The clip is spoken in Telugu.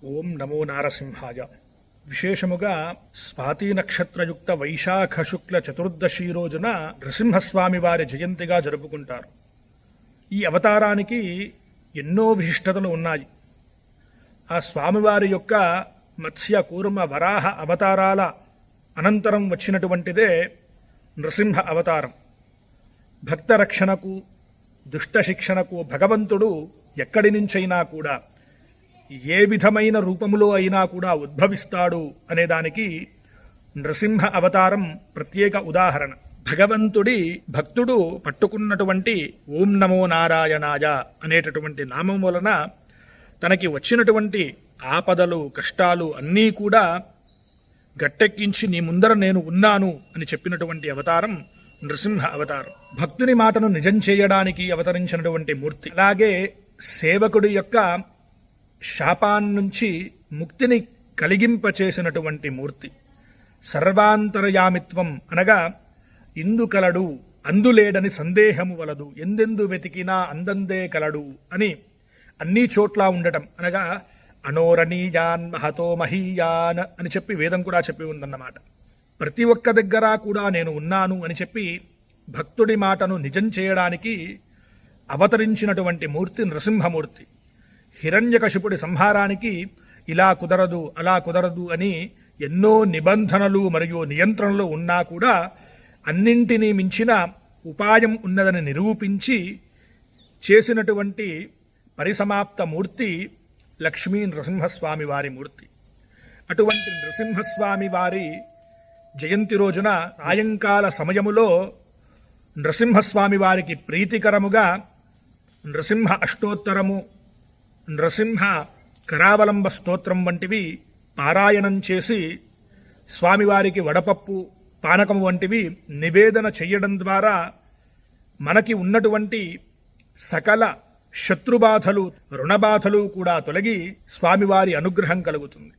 ఓం నమో నారసింహాయ. విశేషముగా స్వాతి నక్షత్రయుక్త వైశాఖ శుక్ల చతుర్దశి రోజున నృసింహస్వామి వారి జయంతిగా జరుపుకుంటారు. ఈ అవతారానికి ఎన్నో విశిష్టతలు ఉన్నాయి. ఆ స్వామివారి యొక్క మత్స్య కూర్మ వరాహ అవతారాల అనంతరం వచ్చినటువంటిదే నృసింహ అవతారం. భక్త రక్షణకు దుష్ట శిక్షణకు భగవంతుడు ఎక్కడి నుంచైనా కూడా ఏ విధమైన రూపములో అయినా కూడా ఉద్భవిస్తాడు అనేదానికి నృసింహ అవతారం ప్రత్యేక ఉదాహరణ. భగవంతుడి భక్తుడు పట్టుకున్నటువంటి ఓం నమో నారాయణాయ అనేటటువంటి నామం వలన తనకి వచ్చినటువంటి ఆపదలు కష్టాలు అన్నీ కూడా గట్టెక్కించి నీ ముందర నేను ఉన్నాను అని చెప్పినటువంటి అవతారం నృసింహ అవతారం. భక్తుని మాటను నిజం చేయడానికి అవతరించినటువంటి మూర్తి. అలాగే సేవకుడి యొక్క శాపాన్నుంచి ముక్తిని కలిగింపచేసినటువంటి మూర్తి. సర్వాంతర్యామిత్వం అనగా ఇందు కలడు అందులేడని సందేహము వలదు, ఎందెందు వెతికినా అందందే కలడు అని అన్ని చోట్ల ఉండటం అనగా అనోరణీయాన్ మహతో మహీయాన్ అని చెప్పి వేదం కూడా చెప్పి ఉందన్నమాట. ప్రతి ఒక్క దగ్గర కూడా నేను ఉన్నాను అని చెప్పి భక్తుడి మాటను నిజం చేయడానికి అవతరించినటువంటి మూర్తి నృసింహమూర్తి. హిరణ్యకశిపుడి సంహారానికి ఇలా కుదరదు అలా కుదరదు అని ఎన్నో నిబంధనలు మరియు నియంత్రణలు ఉన్నా కూడా అన్నింటినీ మించిన ఉపాయం ఉన్నదని నిరూపించి చేసినటువంటి పరిసమాప్త మూర్తి లక్ష్మీ నృసింహస్వామి వారి మూర్తి. అటువంటి నృసింహస్వామి వారి జయంతి రోజున సాయంకాల సమయములో నృసింహస్వామి వారికి ప్రీతికరముగా నృసింహ అష్టోత్తరము, నృసింహ కరావలంబ స్తోత్రం వంటివి పారాయణం చేసి స్వామివారికి వడపప్పు పానకము వంటివి నివేదన చెయ్యడం ద్వారా మనకి ఉన్నటువంటి సకల శత్రుబాధలు రుణబాధలు కూడా తొలగి స్వామివారి అనుగ్రహం కలుగుతుంది.